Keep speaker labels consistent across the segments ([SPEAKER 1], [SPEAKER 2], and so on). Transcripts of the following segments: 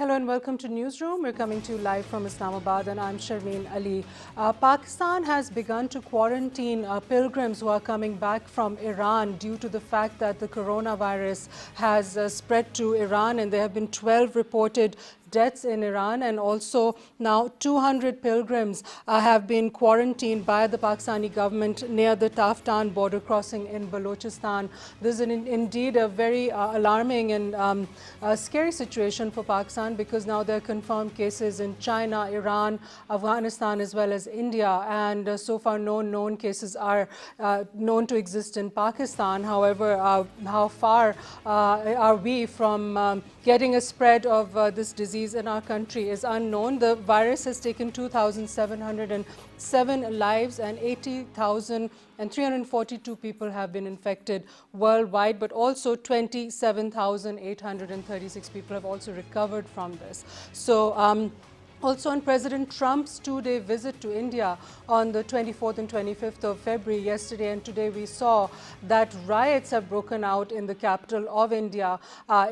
[SPEAKER 1] Hello and welcome to Newsroom. We're coming to you live from Islamabad and I'm Sharmeen Ali. Pakistan has begun to quarantine pilgrims who are coming back from Iran due to the fact that the coronavirus has spread to Iran, and there have been 12 reported deaths in Iran, and also now 200 pilgrims have been quarantined by the Pakistani government near the Taftan border crossing in Balochistan. This is indeed a very alarming and scary situation for Pakistan, because now there are confirmed cases in China, Iran, Afghanistan as well as India, and so far no known cases are known to exist in Pakistan. However, how far are we from getting a spread of this disease in our country is unknown. The virus has taken 2,707 lives and 80,342 people have been infected worldwide, but also 27,836 people have also recovered from this. So, also on President Trump's two-day visit to India on the 24th and 25th of February, yesterday and today, we saw that riots have broken out in the capital of India,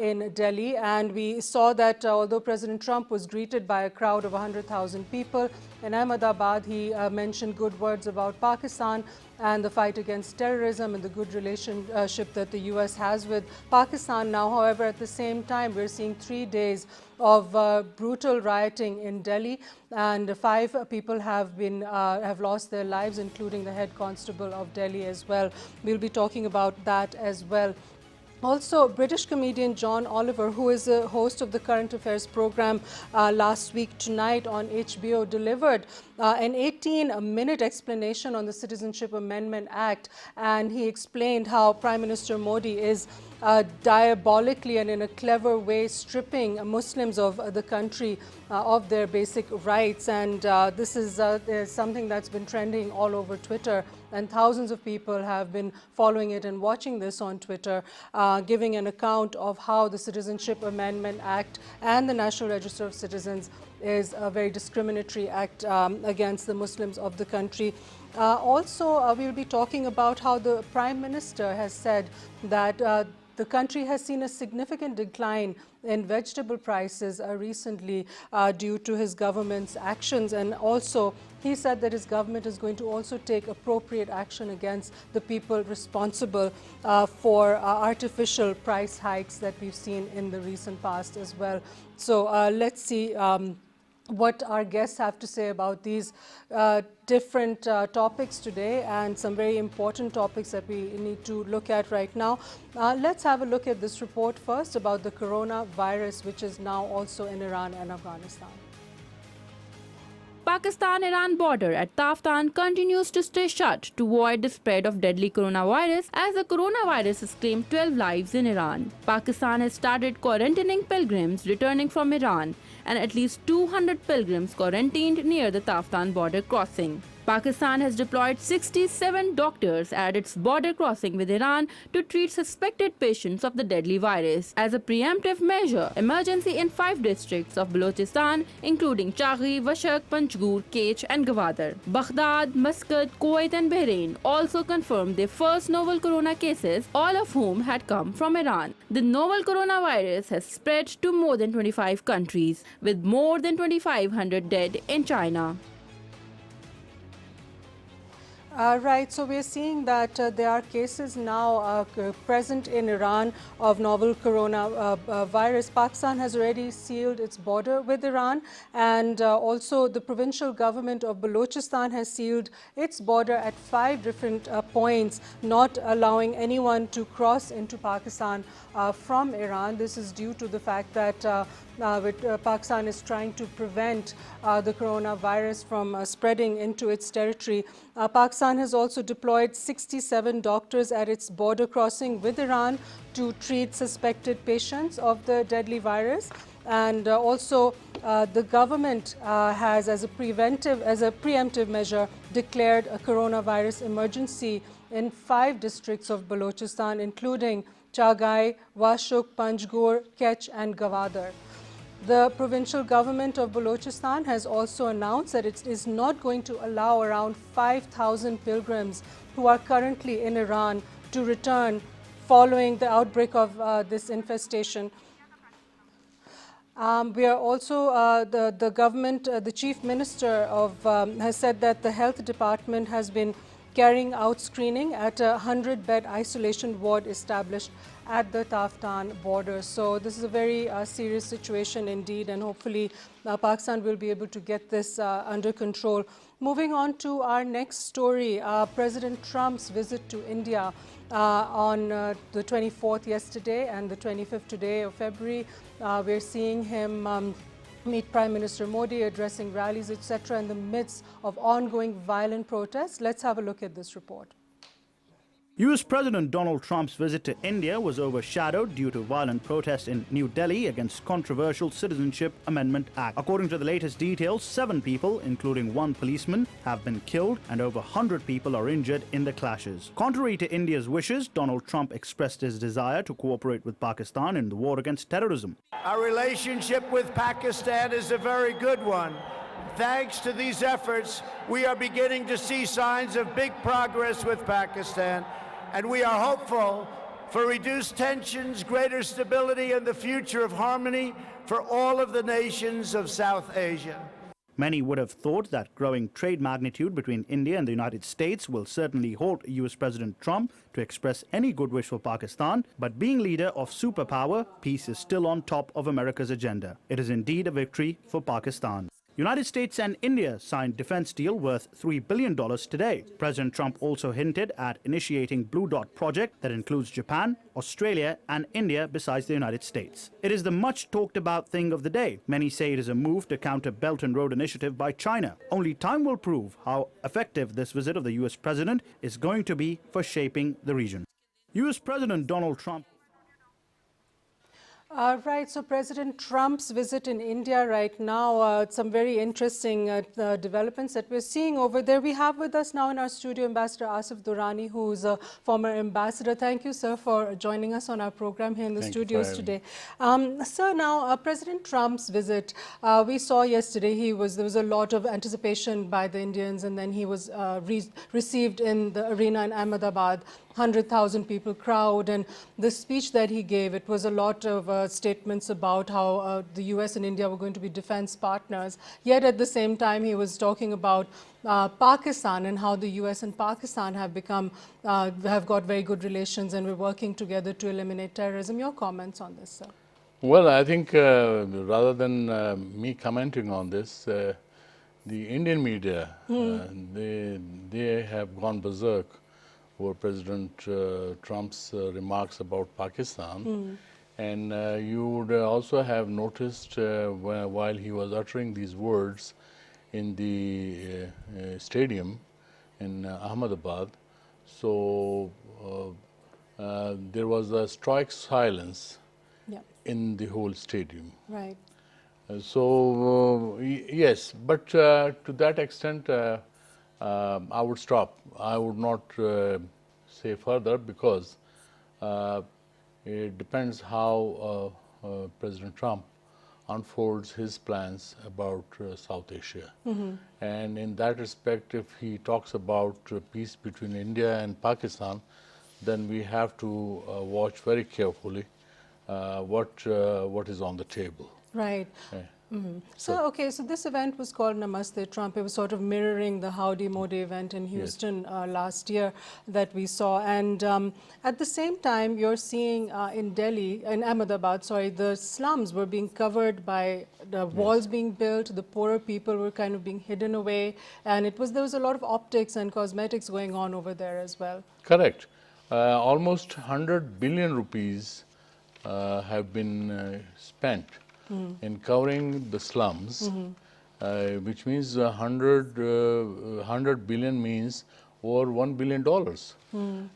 [SPEAKER 1] in Delhi. And we saw that although President Trump was greeted by a crowd of 100,000 people in Ahmedabad, he mentioned good words about Pakistan and the fight against terrorism and the good relationship that the US has with Pakistan now. However, at the same time, we're seeing 3 days of brutal rioting in Delhi, and 5 people have lost their lives, including the head constable of Delhi as well. We'll be talking about that as well. Also, British comedian John Oliver, who is a host of the Current Affairs program Last Week Tonight on HBO, delivered an 18-minute explanation on the Citizenship Amendment Act, and he explained how Prime Minister Modi is diabolically and in a clever way stripping Muslims of the country of their basic rights. And this is something that's been trending all over Twitter, and thousands of people have been following it and watching this on Twitter, giving an account of how the Citizenship Amendment Act and the National Register of Citizens is a very discriminatory act against the Muslims of the country. Also, we'll be talking about how the Prime Minister has said that the country has seen a significant decline in vegetable prices recently due to his government's actions, and also he said that his government is going to also take appropriate action against the people responsible for artificial price hikes that we've seen in the recent past as well. So let's see what our guests have to say about these different topics today, and some very important topics that we need to look at right now. Let's have a look at this report first about the coronavirus, which is now also in Iran and Afghanistan.
[SPEAKER 2] Pakistan-Iran border at Taftan continues to stay shut to avoid the spread of deadly coronavirus, as the coronavirus has claimed 12 lives in Iran. Pakistan has started quarantining pilgrims returning from Iran, and at least 200 pilgrims quarantined near the Taftan border crossing. Pakistan has deployed 67 doctors at its border crossing with Iran to treat suspected patients of the deadly virus. As a preemptive measure, emergency in 5 districts of Balochistan, including Chaghi, Washak, Panjgur, Kech and Gwadar. Baghdad, Muscat, Kuwait and Bahrain also confirmed their first novel corona cases, all of whom had come from Iran. The novel coronavirus has spread to more than 25 countries, with more than 2,500 dead in China.
[SPEAKER 1] Right, so we're seeing that there are cases now present in Iran of novel coronavirus. Pakistan has already sealed its border with Iran, and also the provincial government of Balochistan has sealed its border at 5 different points, not allowing anyone to cross into Pakistan from Iran. This is due to the fact that Pakistan is trying to prevent the coronavirus from spreading into its territory. Pakistan has also deployed 67 doctors at its border crossing with Iran to treat suspected patients of the deadly virus. And also the government has, as a preemptive measure, declared a coronavirus emergency in 5 districts of Balochistan, including Chagai, Washuk, Panjgur, Kech and Gwadar. The provincial government of Balochistan has also announced that it is not going to allow around 5,000 pilgrims who are currently in Iran to return following the outbreak of this infestation. We are also, the government, the chief minister has said that the health department has been carrying out screening at a 100-bed isolation ward established at the Taftan border. So this is a very serious situation indeed, and hopefully Pakistan will be able to get this under control. Moving on to our next story, President Trump's visit to India on the 24th yesterday and the 25th today of February. We're seeing him meet Prime Minister Modi, addressing rallies, etc. in the midst of ongoing violent protests. Let's have a look at this report.
[SPEAKER 3] US President Donald Trump's visit to India was overshadowed due to violent protests in New Delhi against controversial Citizenship Amendment Act. According to the latest details, 7 people, including 1 policeman, have been killed and over 100 people are injured in the clashes. Contrary to India's wishes, Donald Trump expressed his desire to cooperate with Pakistan in the war against terrorism.
[SPEAKER 4] Our relationship with Pakistan is a very good one. Thanks to these efforts, we are beginning to see signs of big progress with Pakistan. And we are hopeful for reduced tensions, greater stability, and the future of harmony for all of the nations of South Asia.
[SPEAKER 3] Many would have thought that growing trade magnitude between India and the United States will certainly halt US President Trump to express any good wish for Pakistan, but being leader of superpower, peace is still on top of America's agenda. It is indeed a victory for Pakistan. United States and India signed defense deal worth $3 billion today. President Trump also hinted at initiating Blue Dot project that includes Japan, Australia and India besides the United States. It is the much talked about thing of the day. Many say it is a move to counter Belt and Road Initiative by China. Only time will prove how effective this visit of the US President is going to be for shaping the region. US President Donald Trump.
[SPEAKER 1] Right, so President Trump's visit in India right now, some very interesting developments that we're seeing over there. We have with us now in our studio Ambassador Asif Durrani, who's a former ambassador. Thank you, sir, for joining us on our program here in the studios today. Sir, now President Trump's visit, we saw yesterday there was a lot of anticipation by the Indians, and then he was received in the arena in Ahmedabad. 100,000 people crowd, and the speech that he gave, it was a lot of statements about how the US and India were going to be defense partners. Yet at the same time, he was talking about Pakistan and how the US and Pakistan have got very good relations and we're working together to eliminate terrorism. Your comments on this, sir?
[SPEAKER 5] Well, I think rather than me commenting on this, the Indian media, they have gone berserk over President Trump's remarks about Pakistan. And you would also have noticed while he was uttering these words in the stadium in Ahmedabad, so there was a stoic silence in the whole stadium.
[SPEAKER 1] Right.
[SPEAKER 5] Yes, but to that extent, I would stop. I would not say further because it depends how President Trump unfolds his plans about South Asia. And in that respect, if he talks about peace between India and Pakistan, then we have to watch very carefully what is on the table.
[SPEAKER 1] Right. So this event was called Namaste Trump. It was sort of mirroring the Howdy Modi event in Houston last year that we saw. And at the same time, you're seeing in Delhi, in Ahmedabad, the slums were being covered by the walls being built. The poorer people were kind of being hidden away. And there was a lot of optics and cosmetics going on over there as well.
[SPEAKER 5] Correct. Almost 100 billion rupees have been spent in covering the slums, which means 100 billion means over $1 billion.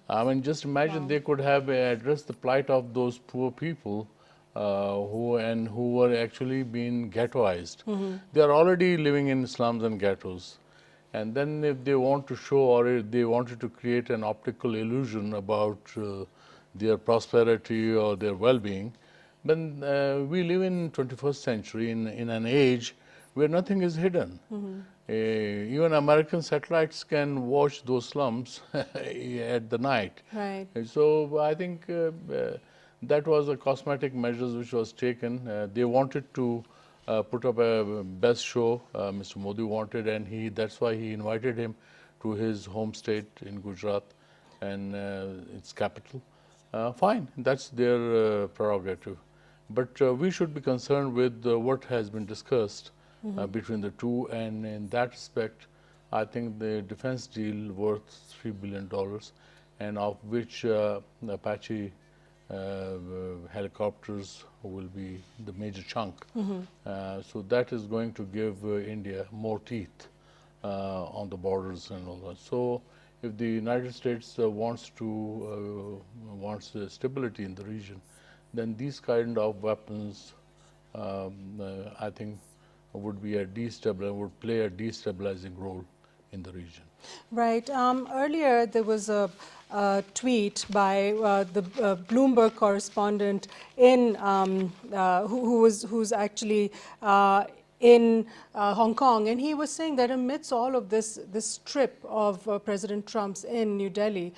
[SPEAKER 5] I mean, just imagine they could have addressed the plight of those poor people who were actually being ghettoized. They are already living in slums and ghettos. And then if they want to show or if they wanted to create an optical illusion about their prosperity or their well-being, then we live in 21st century in an age where nothing is hidden. Even American satellites can watch those slums at the night.
[SPEAKER 1] Right.
[SPEAKER 5] So I think that was a cosmetic measures which was taken. They wanted to put up a best show, Mr. Modi wanted, and that's why he invited him to his home state in Gujarat and its capital. Fine, that's their prerogative. But we should be concerned with what has been discussed between the two, and in that respect, I think the defense deal worth $3 billion, and of which Apache helicopters will be the major chunk. So that is going to give India more teeth on the borders and all that. So if the United States wants stability in the region, then these kind of weapons, I think, would play a destabilizing role in the region.
[SPEAKER 1] Right. Earlier, there was a tweet by the Bloomberg correspondent who's actually in Hong Kong, and he was saying that amidst all of this trip of President Trump's in New Delhi,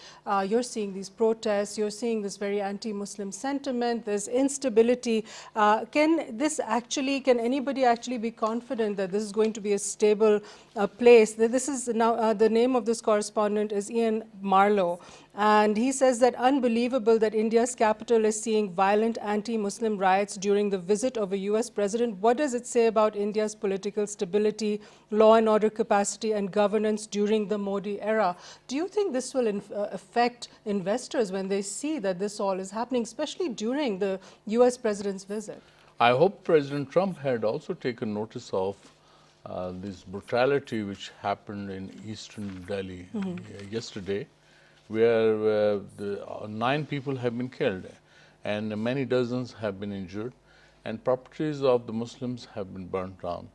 [SPEAKER 1] you're seeing these protests, you're seeing this very anti-Muslim sentiment, there's instability. Can anybody actually be confident that this is going to be a stable place? This is now the name of this correspondent is Ian Marlowe. And he says that unbelievable that India's capital is seeing violent anti-Muslim riots during the visit of a US president. What does it say about India's political stability, law and order capacity and governance during the Modi era? Do you think this will affect investors when they see that this all is happening, especially during the US president's visit?
[SPEAKER 5] I hope President Trump had also taken notice of this brutality which happened in eastern Delhi yesterday, where 9 people have been killed and many dozens have been injured, and properties of the Muslims have been burnt down.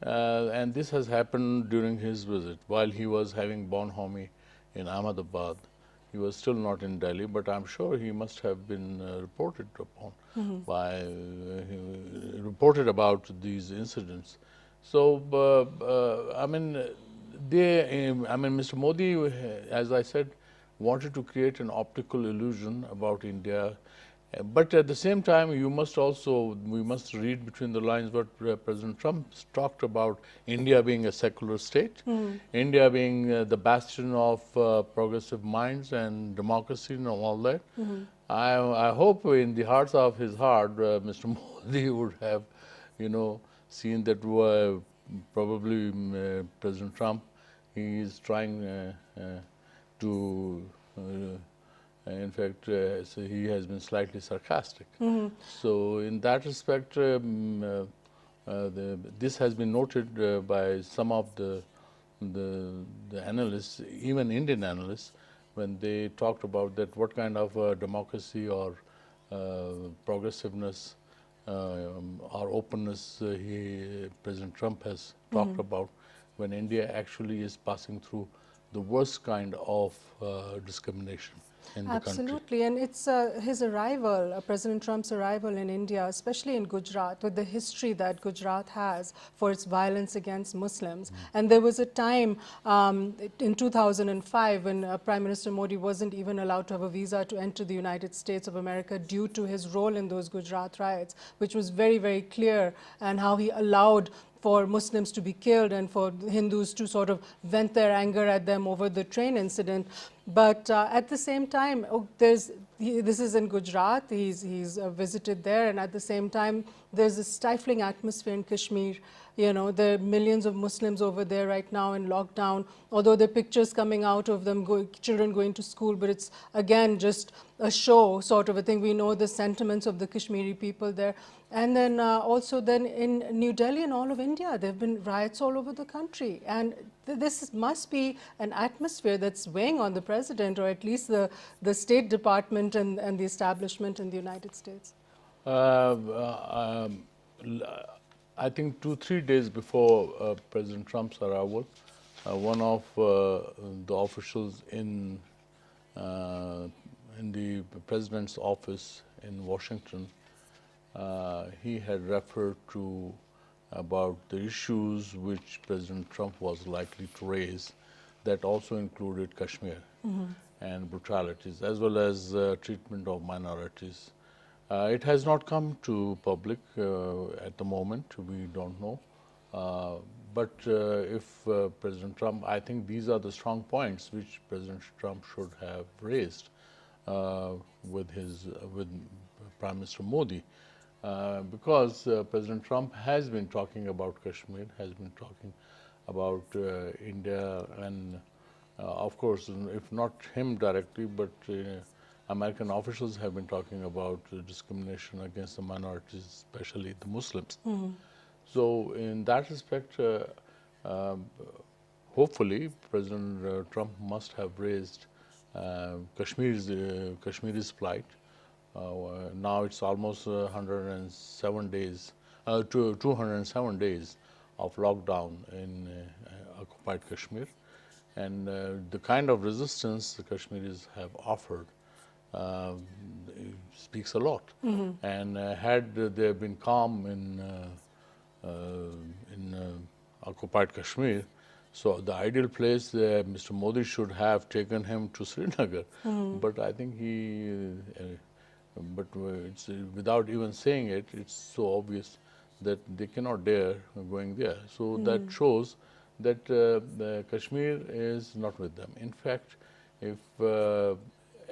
[SPEAKER 5] And this has happened during his visit while he was having bonhomie in Ahmedabad. He was still not in Delhi, but I'm sure he must have been reported upon reported about these incidents. So, Mr. Modi, as I said, wanted to create an optical illusion about India. But at the same time, we must read between the lines what President Trump talked about India being a secular state, India being the bastion of progressive minds and democracy and all that. I hope in the hearts of his heart, Mr. Modi would have, seen that probably President Trump, he is trying to in fact, so he has been slightly sarcastic. So in that respect, this has been noted by some of the analysts, even Indian analysts, when they talked about that what kind of democracy or progressiveness or openness President Trump has talked about, when India actually is passing through the worst kind of discrimination in the country.
[SPEAKER 1] Absolutely, and it's his arrival, President Trump's arrival in India, especially in Gujarat, with the history that Gujarat has for its violence against Muslims. And there was a time in 2005 when Prime Minister Modi wasn't even allowed to have a visa to enter the United States of America due to his role in those Gujarat riots, which was very, very clear, and how he allowed for Muslims to be killed and for Hindus to sort of vent their anger at them over the train incident. But at the same time, this is in Gujarat, he's visited there, and at the same time, there's a stifling atmosphere in Kashmir. There are millions of Muslims over there right now in lockdown, although there are pictures coming out of them, children going to school, but it's again just a show sort of a thing. We know the sentiments of the Kashmiri people there. And then also then in New Delhi and all of India, there have been riots all over the country. And this must be an atmosphere that's weighing on the president, or at least the State Department and the establishment in the United States.
[SPEAKER 5] I think 2-3 days before President Trump's arrival, one of the officials in the president's office in Washington, he had referred to about the issues which President Trump was likely to raise, that also included Kashmir and brutalities, as well as treatment of minorities. It has not come to public at the moment. We don't know. But if President Trump, I think these are the strong points which President Trump should have raised with Prime Minister Modi, because President Trump has been talking about Kashmir, has been talking about India, and of course, if not him directly, but American officials have been talking about discrimination against the minorities, especially the Muslims. So, in that respect, um, hopefully, President Trump must have raised Kashmir's plight. Now it's almost 107 days, 207 days of lockdown in occupied Kashmir, and the kind of resistance the Kashmiris have offered uh, speaks a lot. And had there been calm in occupied Kashmir, so the ideal place Mr. Modi should have taken him to Srinagar, but I think it's without even saying it, it's so obvious that they cannot dare going there. So that shows that the Kashmir is not with them. In fact, if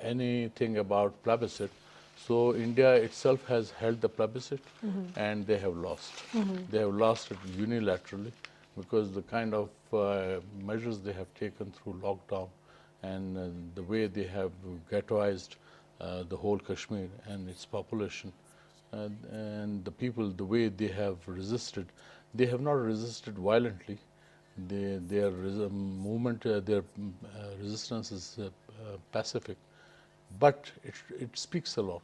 [SPEAKER 5] anything about plebiscite, so India itself has held the plebiscite and they have lost. They have lost it unilaterally because the kind of measures they have taken through lockdown and the way they have ghettoized the whole Kashmir and its population, and the people, the way they have resisted, they have not resisted violently. Their movement, their resistance is pacific, but it speaks a lot.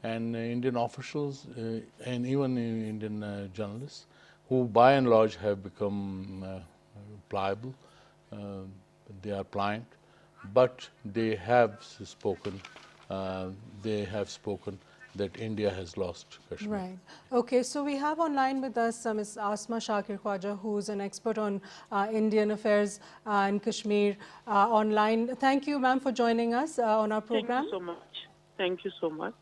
[SPEAKER 5] And Indian officials and even Indian journalists, who by and large have become pliable, uh, they are pliant, but they have spoken. They have spoken that India has lost Kashmir.
[SPEAKER 1] Right. Okay, so we have online with us Ms. Asma Shakir Khwaja, who is an expert on Indian affairs in Kashmir online. Thank you, ma'am, for joining us on our program.
[SPEAKER 6] Thank you so much. Thank you so much.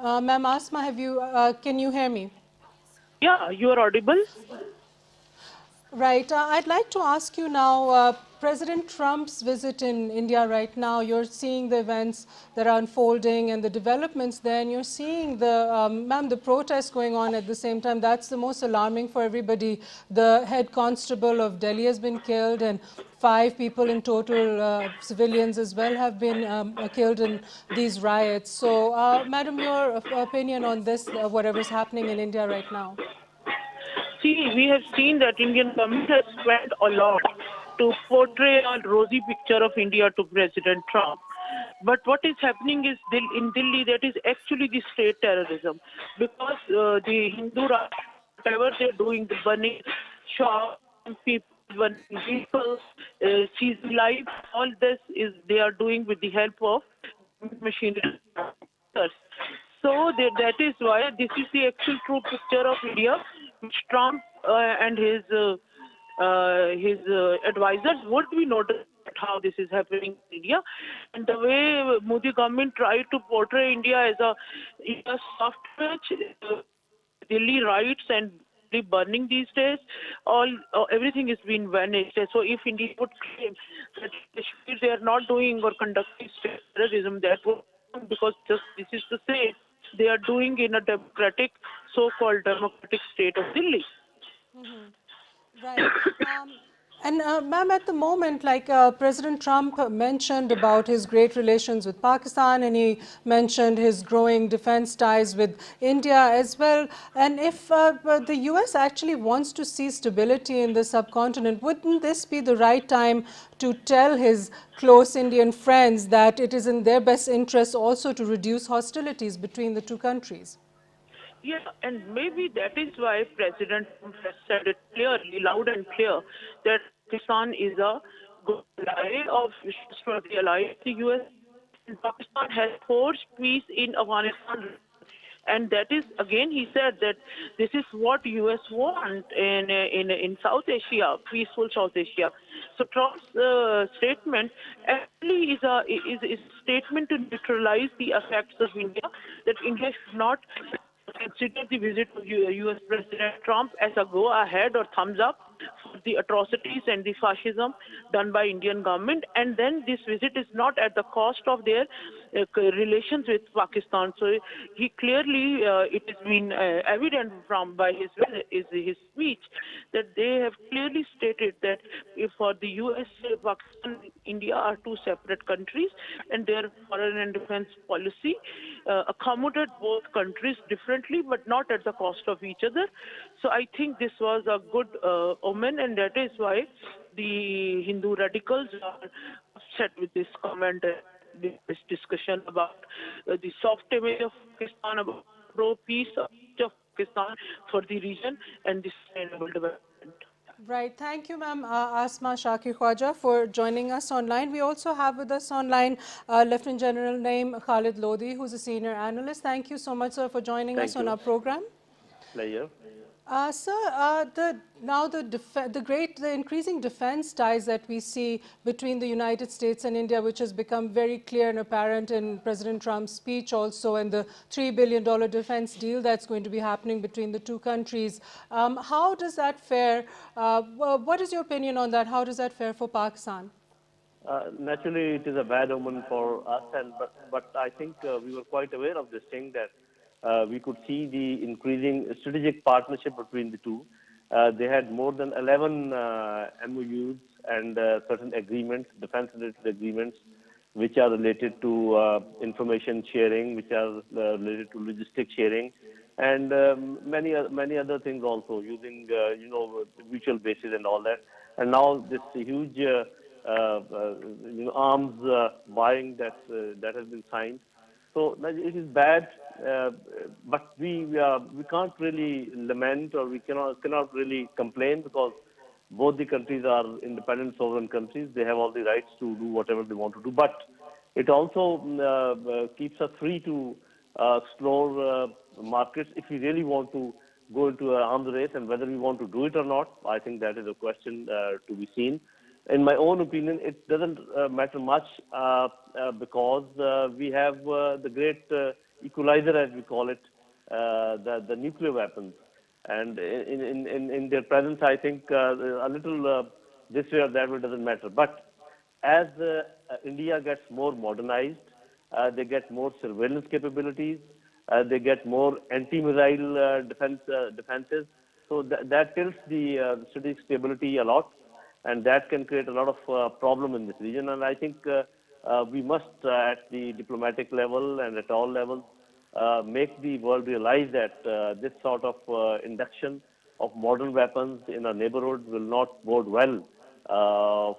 [SPEAKER 1] Ma'am Asma, can you hear me?
[SPEAKER 6] Yeah, you are audible.
[SPEAKER 1] Right. I'd like to ask you now, President Trump's visit in India right now, you're seeing the events that are unfolding and the developments there, and you're seeing the protests going on at the same time. That's the most alarming for everybody. The head constable of Delhi has been killed, and 5 people in total, civilians as well, have been killed in these riots. So, Madam, your opinion on this, whatever's happening in India right now?
[SPEAKER 6] See, we have seen that Indian government has spent a lot to portray a rosy picture of India to President Trump. But what is happening is in Delhi, that is actually the state terrorism. Because the Hindu, whatever they're doing, the burning shops, people, burning vehicles, seizing life, all this is they are doing with the help of machinery. So that is why this is the actual true picture of India, which Trump and his advisors would be noticing how this is happening in India, and the way Modi government tried to portray India as a soft patch, Delhi riots and the burning these days, everything is being vanished. So if India would claim that they are not doing or conducting state terrorism, that would, because just this is the same they are doing in a democratic, so-called democratic state of Delhi.
[SPEAKER 1] Right. And ma'am, at the moment, like President Trump mentioned about his great relations with Pakistan, and he mentioned his growing defense ties with India as well. And if the US actually wants to see stability in the subcontinent, wouldn't this be the right time to tell his close Indian friends that it is in their best interest also to reduce hostilities between the two countries?
[SPEAKER 6] Yeah, and maybe that is why President Trump has said it clearly, loud and clear, that Pakistan is a good ally of the ally of the US. And Pakistan has forced peace in Afghanistan. And that is, again, he said that this is what US want in South Asia, peaceful South Asia. So Trump's statement actually is a statement to neutralize the effects of India, that India should not consider the visit of US President Trump as a go-ahead or thumbs up for the atrocities and the fascism done by Indian government, and then this visit is not at the cost of their relations with Pakistan. So he clearly, it has been evident from by his speech that they have clearly stated that if for the US, Pakistan, India are two separate countries, and their foreign and defense policy accommodate both countries differently, but not at the cost of each other. So I think this was a good omen, and that is why the Hindu radicals are upset with this comment, this discussion about the soft image of Pakistan, about pro-peace of Pakistan for the region and the sustainable development.
[SPEAKER 1] Right. Thank you, ma'am, Asma Shakir Khwaja, for joining us online. We also have with us online Lieutenant General Naim Khalid Lodi, who's a senior analyst. Thank you so much, sir, for joining us on our program.
[SPEAKER 7] Pleasure.
[SPEAKER 1] Sir, the increasing defense ties that we see between the United States and India, which has become very clear and apparent in President Trump's speech also, and the $3 billion defense deal that's going to be happening between the two countries. How does that fare? What is your opinion on that? How does that fare for Pakistan?
[SPEAKER 7] Naturally, it is a bad omen for us, but I think we were quite aware of this thing that we could see the increasing strategic partnership between the two. They had more than 11 MOUs and certain agreements, defense-related agreements, which are related to information sharing, which are related to logistics sharing, and many other things also, using mutual bases and all that. And now this huge arms buying that has been signed. So it is bad, but we can't really lament, or we cannot really complain, because both the countries are independent sovereign countries. They have all the rights to do whatever they want to do. But it also keeps us free to explore markets if we really want to go into an arms race, and whether we want to do it or not, I think that is a question to be seen. In my own opinion, it doesn't matter much because we have the great equalizer, as we call it, the nuclear weapons. And in their presence, I think a little this way or that way doesn't matter. But as India gets more modernized, they get more surveillance capabilities, they get more anti-missile defenses. So that tilts the strategic stability a lot, and that can create a lot of problem in this region. And I think we must, at the diplomatic level and at all levels, make the world realize that this sort of induction of modern weapons in our neighborhood will not bode well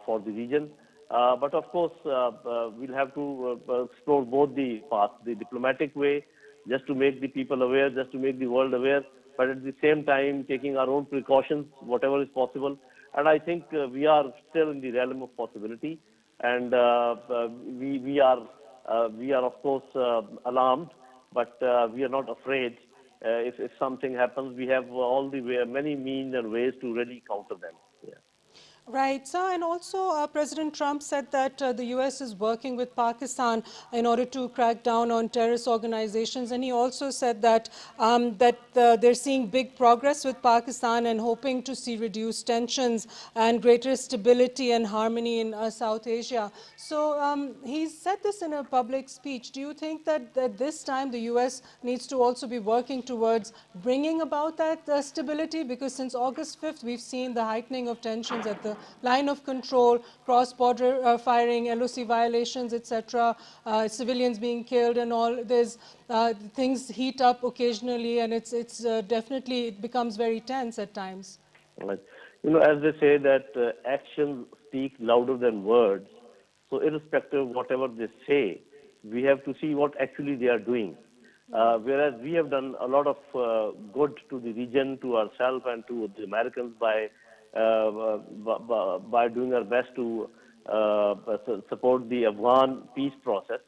[SPEAKER 7] for the region. But of course, we'll have to explore both the paths, the diplomatic way, just to make the people aware, just to make the world aware, but at the same time taking our own precautions, whatever is possible. And I think we are still in the realm of possibility, and we are of course alarmed, but we are not afraid. If something happens, we have all the many means and ways to really counter them. Yeah.
[SPEAKER 1] Right, sir. And also, President Trump said that the U.S. is working with Pakistan in order to crack down on terrorist organizations. And he also said that they're seeing big progress with Pakistan and hoping to see reduced tensions and greater stability and harmony in South Asia. So he said this in a public speech. Do you think that this time the U.S. needs to also be working towards bringing about that stability? Because since August 5th, we've seen the heightening of tensions at the line of control, cross-border firing, LOC violations, etc., civilians being killed and all. There's things heat up occasionally, and it's definitely, it becomes very tense at times.
[SPEAKER 7] Right. As they say that actions speak louder than words. So irrespective of whatever they say, we have to see what actually they are doing. Whereas we have done a lot of good to the region, to ourselves and to the Americans by doing our best to support the Afghan peace process,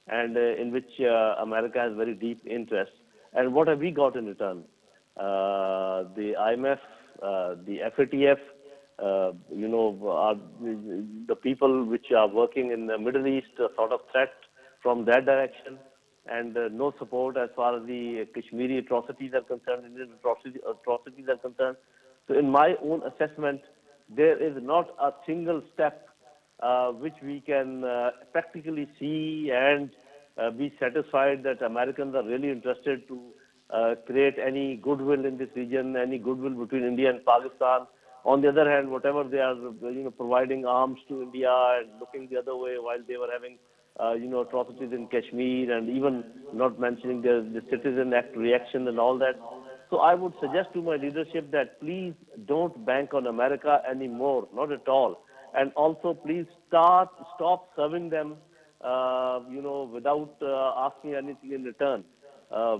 [SPEAKER 7] and in which America has very deep interest. And what have we got in return? The IMF, the FATF, are the people which are working in the Middle East sort of threat from that direction, and no support as far as the Kashmiri atrocities are concerned, Indian atrocities are concerned. So in my own assessment, there is not a single step which we can practically see and be satisfied that Americans are really interested to create any goodwill in this region, any goodwill between India and Pakistan. On the other hand, whatever they are, providing arms to India and looking the other way while they were having, atrocities in Kashmir, and even not mentioning the Citizen Act reaction and all that. So I would suggest to my leadership that please don't bank on America anymore, not at all. And also please stop serving them, without asking anything in return.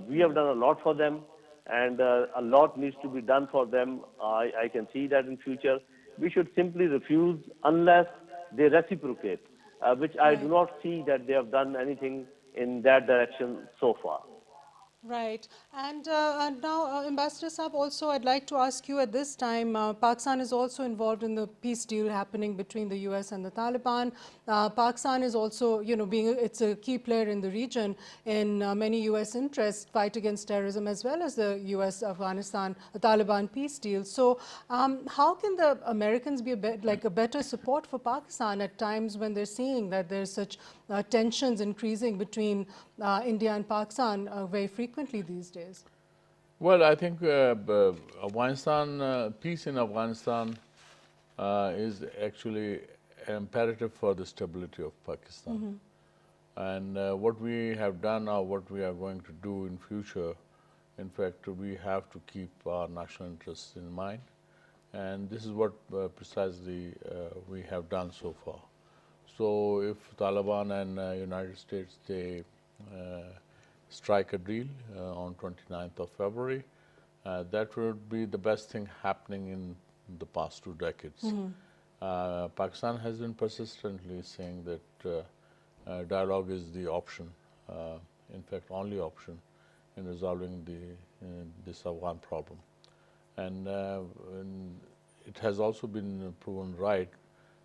[SPEAKER 7] We have done a lot for them, and a lot needs to be done for them. I can see that in future. We should simply refuse unless they reciprocate, which I do not see that they have done anything in that direction so far.
[SPEAKER 1] Right. And now, Ambassador Saab, also I'd like to ask you at this time, Pakistan is also involved in the peace deal happening between the US and the Taliban. Pakistan is also, it's a key player in the region in many US interests, fight against terrorism, as well as the US-Afghanistan, Taliban peace deal. So how can the Americans be a better support for Pakistan at times when they're seeing that there's such tensions increasing between India and Pakistan very frequently these days?
[SPEAKER 5] Well, I think Afghanistan, peace in Afghanistan is actually imperative for the stability of Pakistan. And what we have done or what we are going to do in future, in fact, we have to keep our national interests in mind. And this is what precisely we have done so far. So if Taliban and United States, they strike a deal on 29th of February, that would be the best thing happening in the past 2 decades. Pakistan has been persistently saying that dialogue is the option, in fact, only option in resolving this Afghan problem. And it has also been proven right,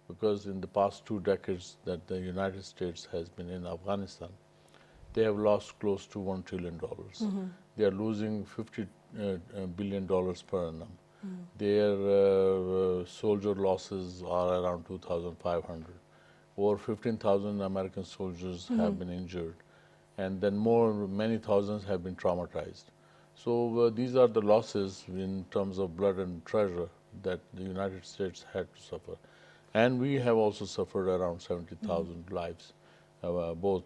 [SPEAKER 5] because in the past 2 decades that the United States has been in Afghanistan, they have lost close to $1 trillion. They are losing $50 billion per annum. Their soldier losses are around 2,500. Over 15,000 American soldiers have been injured, and then many thousands have been traumatized. So these are the losses in terms of blood and treasure that the United States had to suffer. And we have also suffered around 70,000 lives, both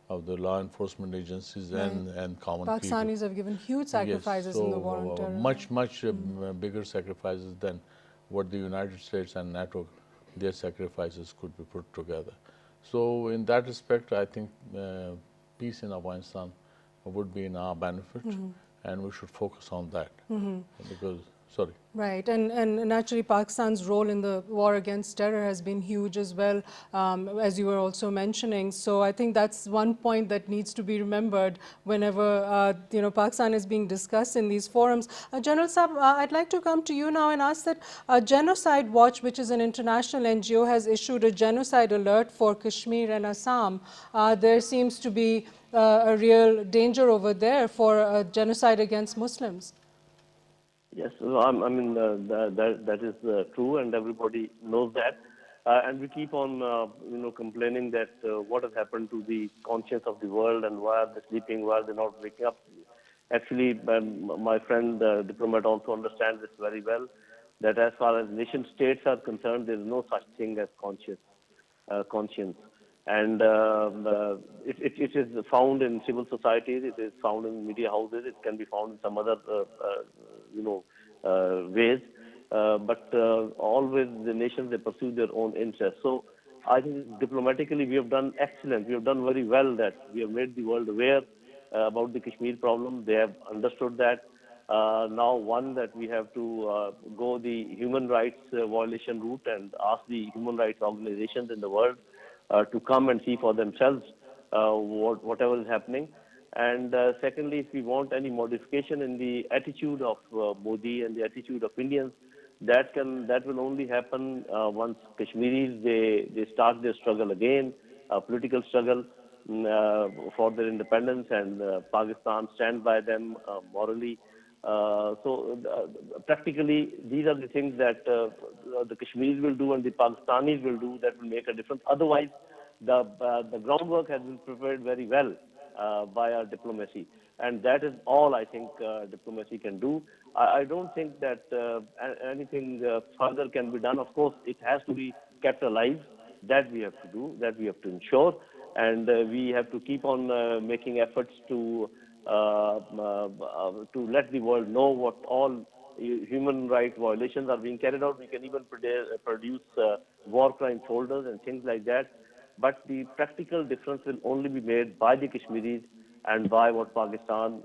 [SPEAKER 5] of the law enforcement agencies and common people.
[SPEAKER 1] Pakistanis have given huge sacrifices in the war on terror.
[SPEAKER 5] Much bigger sacrifices than what the United States and NATO, their sacrifices could be put together. So in that respect, I think peace in Afghanistan would be in our benefit, and we should focus on that. Because, sorry.
[SPEAKER 1] Right, and naturally Pakistan's role in the war against terror has been huge as well, as you were also mentioning. So I think that's one point that needs to be remembered whenever Pakistan is being discussed in these forums. General Saab, I'd like to come to you now and ask that Genocide Watch, which is an international NGO, has issued a genocide alert for Kashmir and Assam. There seems to be a real danger over there for genocide against Muslims.
[SPEAKER 7] Yes, I mean, that is true, and everybody knows that. And we keep on, complaining that what has happened to the conscience of the world, and why are they sleeping, why are they not waking up. Actually, my friend, diplomat, also understands this very well, that as far as nation states are concerned, there is no such thing as conscience. And it is found in civil societies, it is found in media houses, it can be found in some other, ways. But always the nations, they pursue their own interests. So I think diplomatically we have done excellent. We have done very well that we have made the world aware about the Kashmir problem. They have understood that. Now, that we have to go the human rights violation route and ask the human rights organizations in the world to come and see for themselves whatever is happening. And secondly, if we want any modification in the attitude of Modi and the attitude of Indians, that will only happen once Kashmiris they start their struggle again, a political struggle for their independence, and Pakistan stand by them morally. Practically, these are the things that the Kashmiris will do and the Pakistanis will do that will make a difference. Otherwise, the groundwork has been prepared very well by our diplomacy, and that is all I think diplomacy can do. I don't think that anything further can be done. Of course, it has to be kept alive. That we have to do. That we have to ensure, and we have to keep on making efforts to let the world know what all human rights violations are being carried out. We can even produce war crime folders and things like that. But the practical difference will only be made by the Kashmiris and by what Pakistan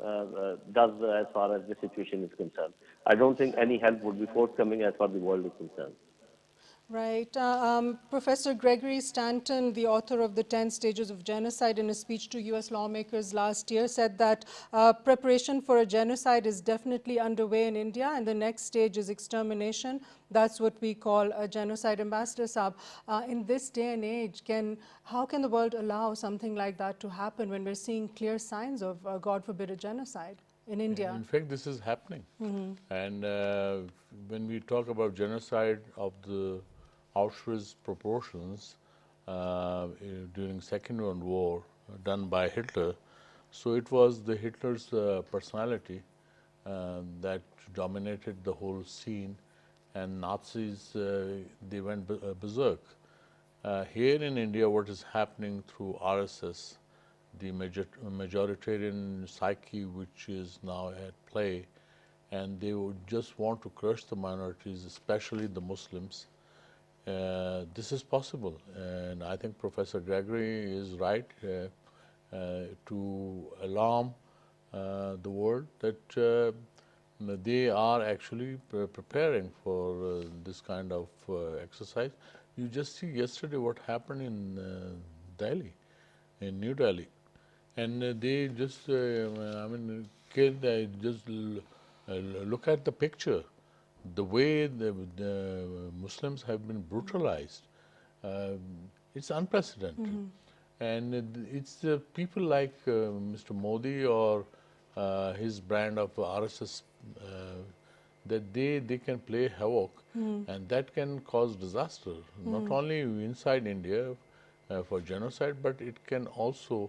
[SPEAKER 7] does as far as the situation is concerned. I don't think any help would be forthcoming as far as the world is concerned.
[SPEAKER 1] Right. Professor Gregory Stanton, the author of The 10 Stages of Genocide, in a speech to U.S. lawmakers last year, said that preparation for a genocide is definitely underway in India, and the next stage is extermination. That's what we call a genocide. Ambassador Saab, in this day and age, how can the world allow something like that to happen when we're seeing clear signs of, God forbid, a genocide in India?
[SPEAKER 5] In fact, this is happening. And when we talk about genocide of the Auschwitz proportions during Second World War done by Hitler, so it was the Hitler's personality that dominated the whole scene, and Nazis, they went berserk. Here in India, what is happening through RSS, the majoritarian psyche which is now at play, and they would just want to crush the minorities, especially the Muslims. This is possible, and I think Professor Gregory is right to alarm the world that they are actually preparing for this kind of exercise. You just see yesterday what happened in Delhi, in New Delhi, and they just, killed, just look at the picture. The way the Muslims have been brutalized, it's unprecedented. And it's people like Mr. Modi or his brand of RSS that they can play havoc, and that can cause disaster, not only inside India for genocide, but it can also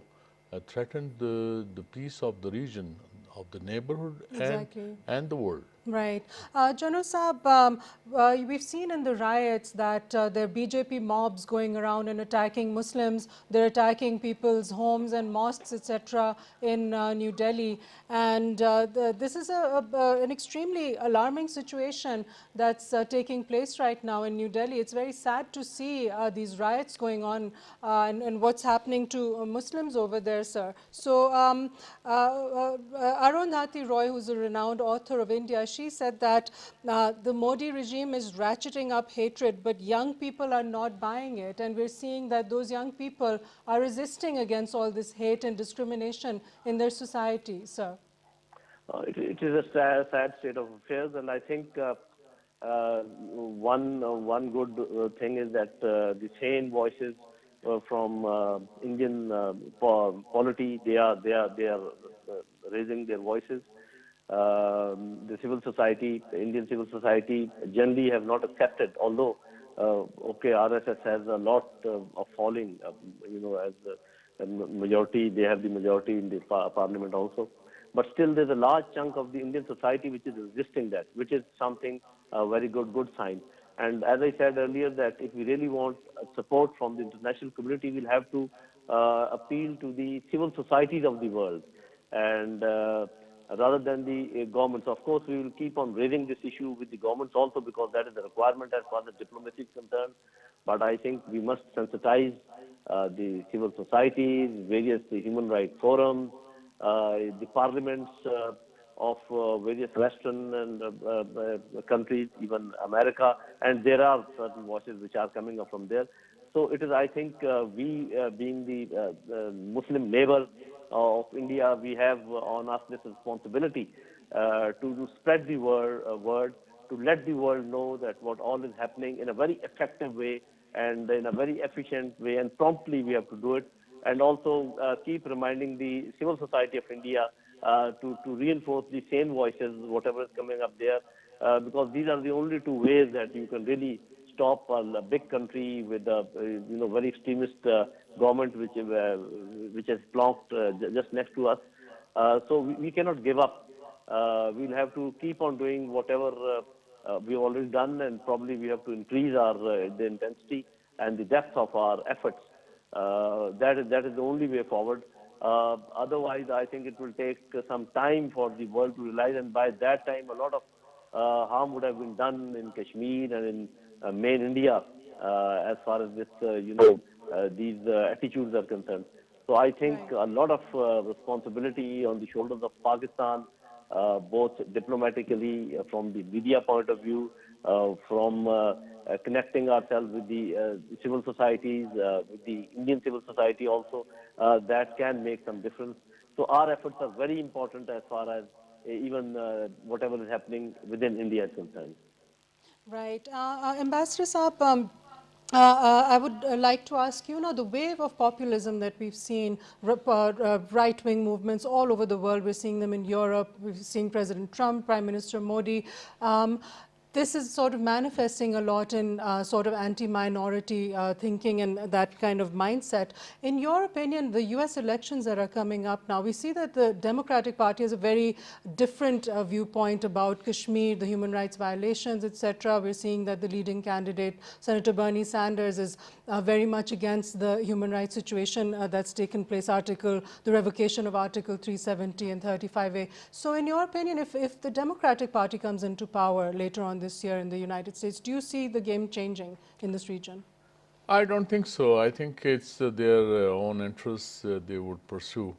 [SPEAKER 5] threaten the peace of the region, of the neighborhood,
[SPEAKER 1] Exactly.
[SPEAKER 5] and the world.
[SPEAKER 1] Right. Jano Saab, we've seen in the riots that there are BJP mobs going around and attacking Muslims. They're attacking people's homes and mosques, etc. in New Delhi. And this is an extremely alarming situation that's taking place right now in New Delhi. It's very sad to see these riots going on and what's happening to Muslims over there, sir. So Arundhati Roy, who's a renowned author of India, she said that the Modi regime is ratcheting up hatred, but young people are not buying it. And we're seeing that those young people are resisting against all this hate and discrimination in their society, sir.
[SPEAKER 7] It is a sad state of affairs, and I think one good thing is that the sane voices from Indian polity, they are raising their voices. The civil society, the Indian civil society, generally have not accepted. Although, RSS has a lot of falling. As the majority, they have the majority in the parliament also. But still, there's a large chunk of the Indian society which is resisting that, which is something very good sign. And as I said earlier, that if we really want support from the international community, we'll have to appeal to the civil societies of the world, and rather than the governments. Of course, we will keep on raising this issue with the governments also, because that is a requirement as far as diplomacy is concerned. But I think we must sensitize the civil societies, various human rights forums, the parliaments of various Western and countries, even America, and there are certain voices which are coming up from there. So it is, I think, we being the Muslim neighbor, of India, we have on us this responsibility to spread the word, to let the world know that what all is happening in a very effective way and in a very efficient way, and promptly we have to do it, and also keep reminding the civil society of India to reinforce the same voices, whatever is coming up there, because these are the only two ways that you can really stop a big country with a very extremist government which has plonked just next to us. So we cannot give up. We'll have to keep on doing whatever we've already done, and probably we have to increase our the intensity and the depth of our efforts. That is the only way forward. Otherwise, I think it will take some time for the world to realize, and by that time, a lot of harm would have been done in Kashmir and in main India as far as this, these attitudes are concerned. So I think a lot of responsibility on the shoulders of Pakistan, both diplomatically, from the media point of view, from connecting ourselves with the civil societies, with the Indian civil society also, that can make some difference. So our efforts are very important as far as even whatever is happening within India is concerned.
[SPEAKER 1] Right. Ambassador Saab, I would like to ask you, the wave of populism that we've seen, right-wing movements all over the world, we're seeing them in Europe, we're seeing President Trump, Prime Minister Modi. This is sort of manifesting a lot in sort of anti-minority thinking and that kind of mindset. In your opinion, the US elections that are coming up now, we see that the Democratic Party has a very different viewpoint about Kashmir, the human rights violations, etc. We're seeing that the leading candidate, Senator Bernie Sanders, is very much against the human rights situation that's taken place, the revocation of Article 370 and 35A. So in your opinion, if the Democratic Party comes into power later on this year in the United States, do you see the game changing in this region?
[SPEAKER 5] I don't think so. I think it's their own interests they would pursue,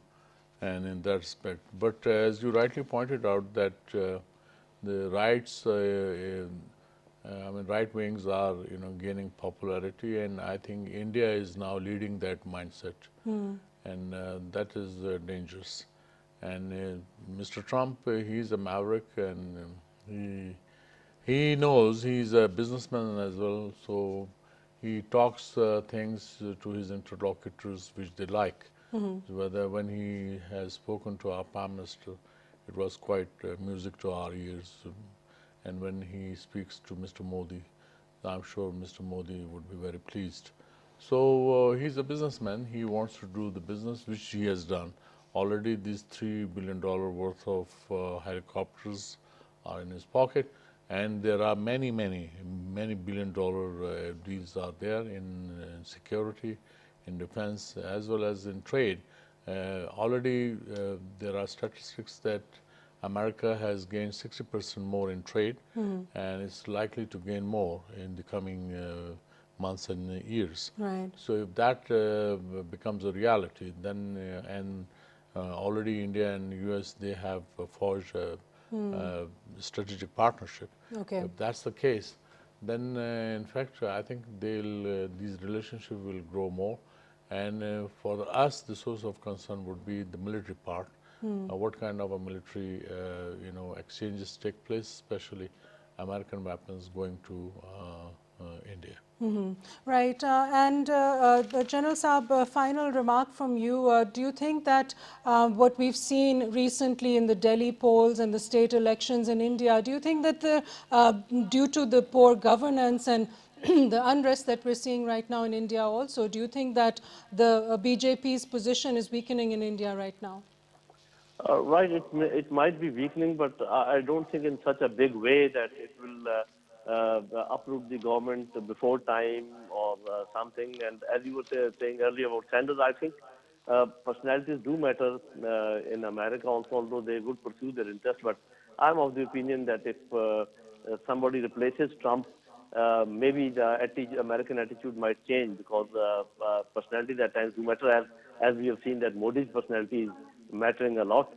[SPEAKER 5] and in that respect. But as you rightly pointed out, that the rights, right wings are gaining popularity, and I think India is now leading that mindset, and that is dangerous. And Mr. Trump, he's a maverick, and he knows he's a businessman as well, so he talks things to his interlocutors which they like. Whether when he has spoken to our Prime Minister, it was quite music to our ears. And when he speaks to Mr. Modi, I'm sure Mr. Modi would be very pleased. So he's a businessman. He wants to do the business, which he has done. Already these $3 billion worth of helicopters are in his pocket. And there are many billion-dollar deals are there in security, in defense, as well as in trade. Already there are statistics that America has gained 60% more in trade, and it's likely to gain more in the coming months and years.
[SPEAKER 1] Right.
[SPEAKER 5] So if that becomes a reality, then already India and US, they have forged a strategic partnership.
[SPEAKER 1] Okay.
[SPEAKER 5] If that's the case, then in fact I think these relationships will grow more, and for us the source of concern would be the military part. What kind of a military exchanges take place, especially American weapons going to India.
[SPEAKER 1] Right. And General Saab, final remark from you. Do you think that what we've seen recently in the Delhi polls and the state elections in India, do you think that due to the poor governance and the unrest that we're seeing right now in India also, do you think that the BJP's position is weakening in India right now?
[SPEAKER 7] Right, it might be weakening, but I don't think in such a big way that it will uproot the government before time or something. And as you were saying earlier about Sanders, I think personalities do matter in America also, although they would pursue their interests. But I'm of the opinion that if somebody replaces Trump, maybe the American attitude might change, because personalities at times do matter, as we have seen that Modi's personality is mattering a lot.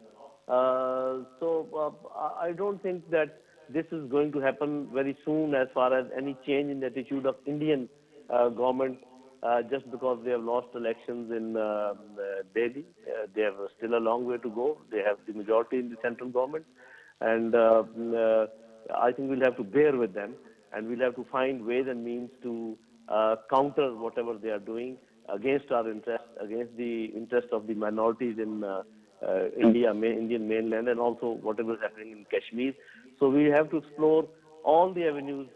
[SPEAKER 7] So I don't think that this is going to happen very soon as far as any change in the attitude of Indian government just because they have lost elections in Delhi. They have still a long way to go. They have the majority in the central government. And I think we'll have to bear with them, and we'll have to find ways and means to counter whatever they are doing against our interest, against the interest of the minorities in Indian mainland, and also whatever is happening in Kashmir. So we have to explore all the avenues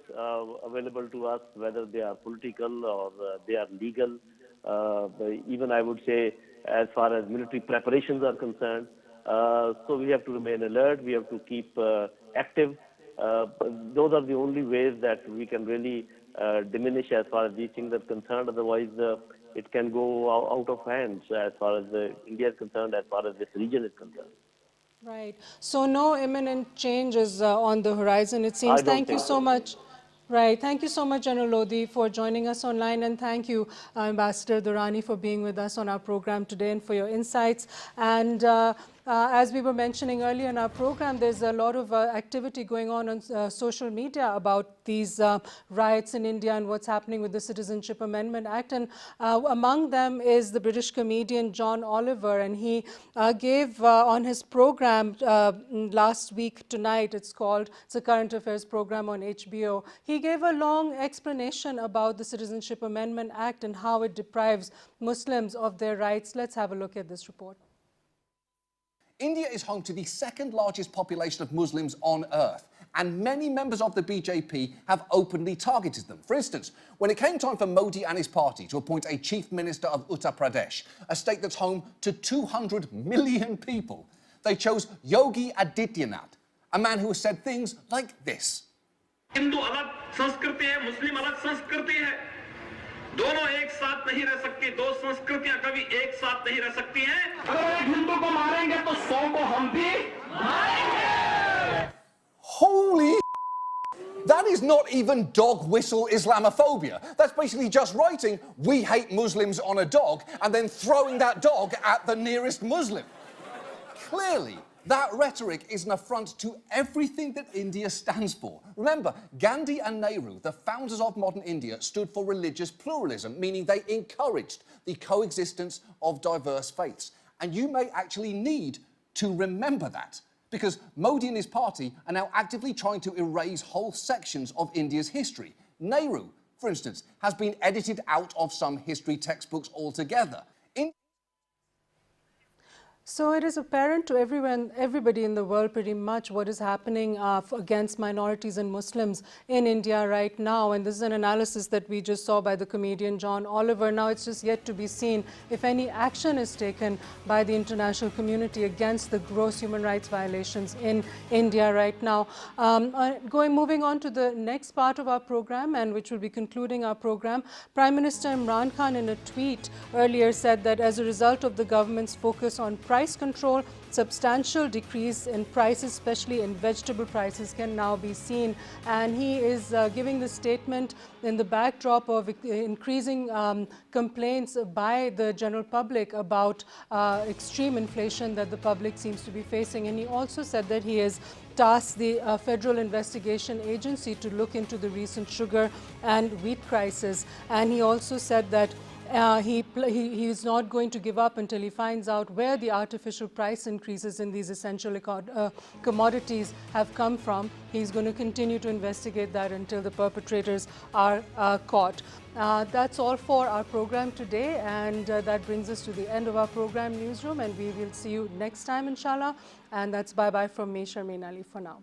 [SPEAKER 7] available to us, whether they are political or they are legal. Even I would say, as far as military preparations are concerned. So we have to remain alert. We have to keep active. Those are the only ways that we can really diminish as far as these things are concerned. Otherwise, it can go out of hands as far as India is concerned, as far as this region is concerned.
[SPEAKER 1] Right. So no imminent changes on the horizon, it seems. Thank you so much. Right. Thank you so much, General Lodi, for joining us online. And thank you, Ambassador Durrani, for being with us on our program today and for your insights. And as we were mentioning earlier in our program, there's a lot of activity going on social media about these riots in India and what's happening with the Citizenship Amendment Act. And among them is the British comedian John Oliver. And he gave on his program last week tonight, it's a current affairs program on HBO. He gave a long explanation about the Citizenship Amendment Act and how it deprives Muslims of their rights. Let's have a look at this report.
[SPEAKER 8] India is home to the second largest population of Muslims on earth, and many members of the BJP have openly targeted them. For instance, when it came time for Modi and his party to appoint a chief minister of Uttar Pradesh, a state that's home to 200 million people, they chose Yogi Adityanath, a man who has said things like this.
[SPEAKER 9] Hindu अलग संस्कृति है, मुस्लिम अलग संस्कृति है, दोनों एक साथ नहीं रह सकती, दो संस्कृतियां कभी एक साथ नहीं रह सकती हैं। अगर एक हिंदू को मारेंगे तो 100 को हम भी मारेंगे।
[SPEAKER 8] Holy that is not even dog whistle Islamophobia. That's basically just writing, we hate Muslims on a dog, and then throwing that dog at the nearest Muslim. Clearly, that rhetoric is an affront to everything that India stands for. Remember, Gandhi and Nehru, the founders of modern India, stood for religious pluralism, meaning they encouraged the coexistence of diverse faiths. And you may actually need to remember that, because Modi and his party are now actively trying to erase whole sections of India's history. Nehru, for instance, has been edited out of some history textbooks altogether.
[SPEAKER 1] So it is apparent to everybody in the world pretty much what is happening against minorities and Muslims in India right now. And this is an analysis that we just saw by the comedian John Oliver. Now it's just yet to be seen if any action is taken by the international community against the gross human rights violations in India right now. Moving on to the next part of our program, and which will be concluding our program, Prime Minister Imran Khan in a tweet earlier said that as a result of the government's focus on price control, substantial decrease in prices, especially in vegetable prices, can now be seen. And he is giving this statement in the backdrop of increasing complaints by the general public about extreme inflation that the public seems to be facing. And he also said that he has tasked the Federal Investigation Agency to look into the recent sugar and wheat crisis. And he also said that he is not going to give up until he finds out where the artificial price increases in these essential commodities have come from. He's going to continue to investigate that until the perpetrators are caught. That's all for our program today, and that brings us to the end of our program, Newsroom, and we will see you next time, inshallah. And that's bye-bye from me, Sharmeen Ali, for now.